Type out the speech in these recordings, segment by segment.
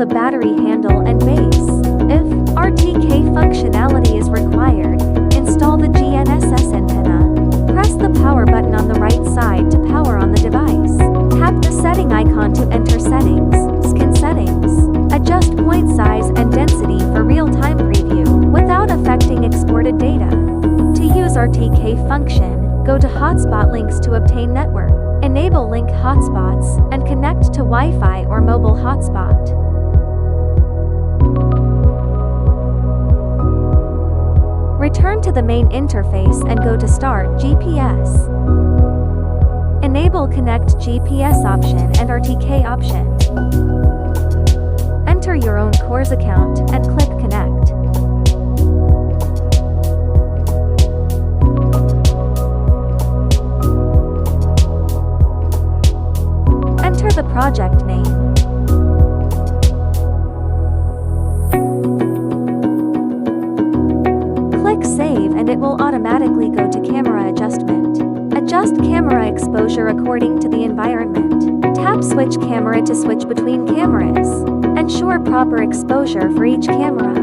the battery handle and base. If RTK functionality is required, install the GNSS antenna. Press the power button on the right side to power on the device. Tap the setting icon to enter settings. Scan settings. Adjust point size and density for real-time preview without affecting exported data. To use RTK function, go to Hotspot links to obtain network. Enable link hotspots and connect to Wi-Fi or mobile hotspot. Return to the main interface and go to Start GPS. Enable Connect GPS option and RTK option. Enter your own CORS account and click Connect. Enter the project name. Click Save and it will automatically go to camera adjustment. Adjust camera exposure according to the environment. Tap Switch Camera to switch between cameras. Ensure proper exposure for each camera.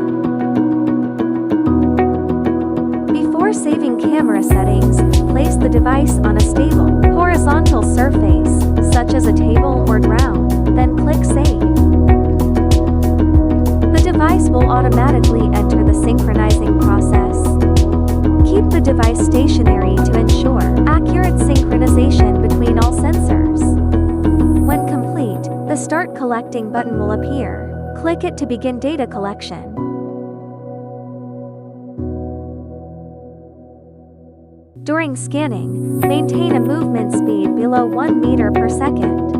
Before saving camera settings, place the device on a stable, horizontal surface, such as a table or ground, then click Save. The device will automatically enter the synchronizing process. Keep the device stationary to ensure accurate synchronization between all sensors. When complete, the Start Collecting button will appear. Click it to begin data collection. During scanning, maintain a movement speed below 1 meter per second.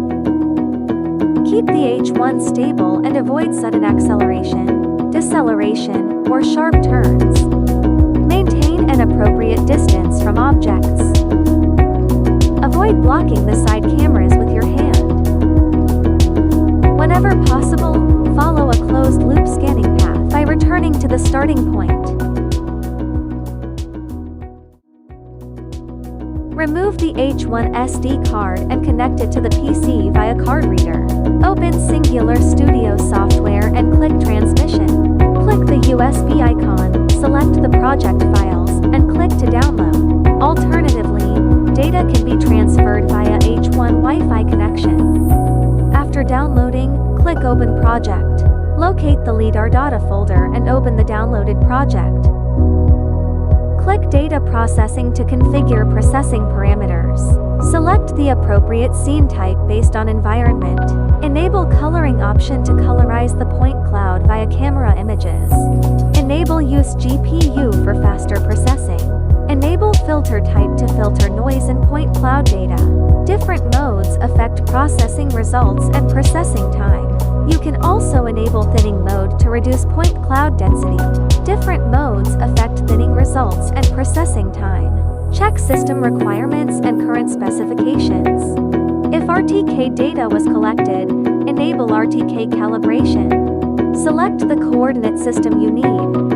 Keep the H1 stable and avoid sudden acceleration, deceleration, or sharp turns. Maintain an appropriate distance from objects. Avoid blocking the side cameras with your hand. Whenever possible, follow a closed-loop scanning path by returning to the starting point. Remove the H1 SD card and connect it to the PC via card reader. Open Singular Studio software and click Transmission. Click the USB icon, select the project files, and click to download. Alternatively, data can be transferred via H1 Wi-Fi connection. After downloading, click Open Project. Locate the LiDAR data folder and open the downloaded project. Click Data Processing to configure processing parameters. Select the appropriate scene type based on environment. Enable coloring option to colorize the point cloud via camera images. Enable Use GPU for faster processing. Enable Filter type to filter noise and point cloud data. Different modes affect processing results and processing time. You can also enable thinning mode to reduce point cloud density. Different modes affect thinning results and processing time. Check system requirements and current specifications. If RTK data was collected, enable RTK calibration. Select the coordinate system you need.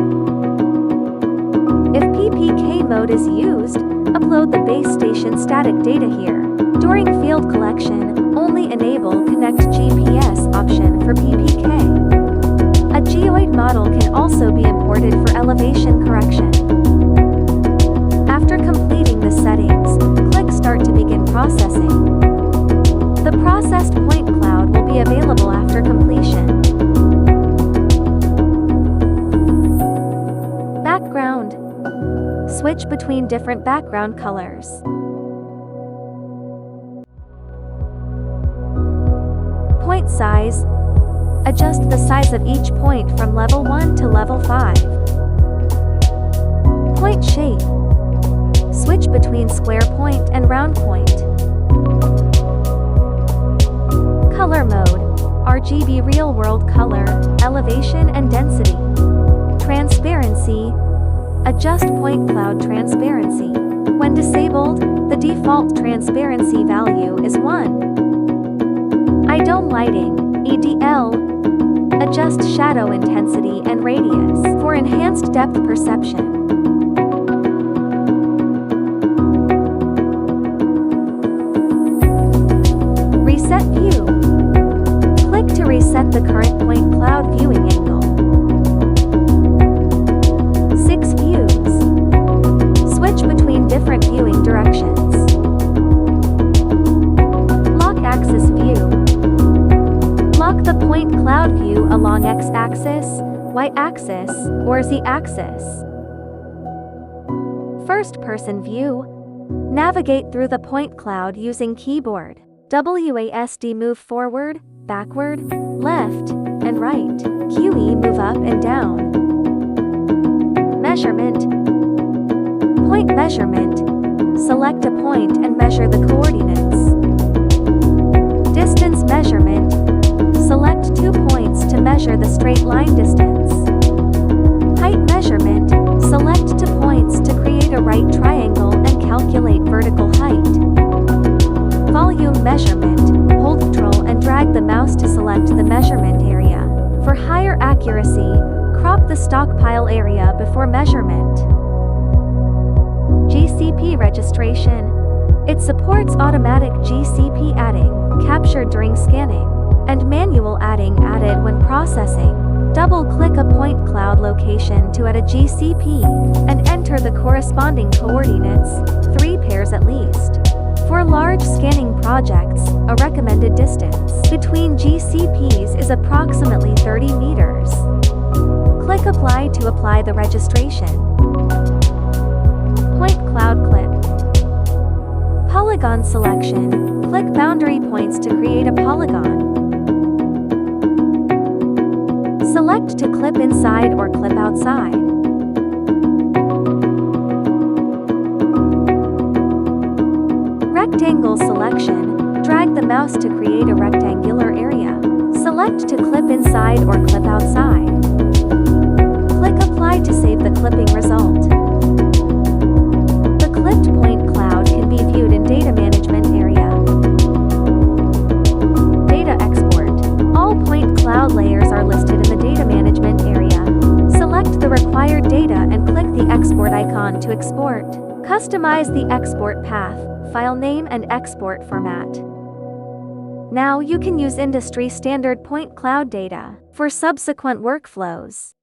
If PPK mode is used, upload the base station static data here. During field collection, only enable Connect GPS option for PPK. A geoid model can also be imported for elevation correction. After completing the settings, click Start to begin processing. The processed point cloud will be available after completion. Background. Switch between different background colors. Point size. Adjust the size of each point from level 1 to level 5. Point shape. Switch between square point and round point. Color mode. RGB real world color, elevation and density. Transparency. Adjust point cloud transparency. When disabled, the default transparency value is 1. Eye-dome lighting, EDL. Adjust shadow intensity and radius for enhanced depth perception. Reset view. Click to reset the current point cloud. X-axis, Y-axis, or Z-axis. First-person view. Navigate through the point cloud using keyboard. WASD move forward, backward, left, and right. QE move up and down. Measurement. Point measurement. Select a point and measure the coordinates. Distance measurement. Select 2 points to measure the straight line distance. Height measurement. Select 2 points to create a right triangle and calculate vertical height. Volume measurement. Hold Ctrl and drag the mouse to select the measurement area. For higher accuracy, crop the stockpile area before measurement. GCP registration. It supports automatic GCP adding, captured during scanning, and manual adding added when processing. Double-click a point cloud location to add a GCP, and enter the corresponding coordinates, 3 pairs at least. For large scanning projects, a recommended distance between GCPs is approximately 30 meters. Click Apply to apply the registration. Point cloud clip. Polygon selection. Click boundary points to create a polygon. Select to clip inside or clip outside. Rectangle selection. Drag the mouse to create a rectangular area. Select to clip inside or clip outside. Click Apply to save the clipping result. The clipped point cloud can be viewed in Data Management area. Data export. All point cloud layers are listed in the Data Management area. Select the required data and click the export icon to export. Customize the export path, file name and export format. Now you can use industry standard point cloud data for subsequent workflows.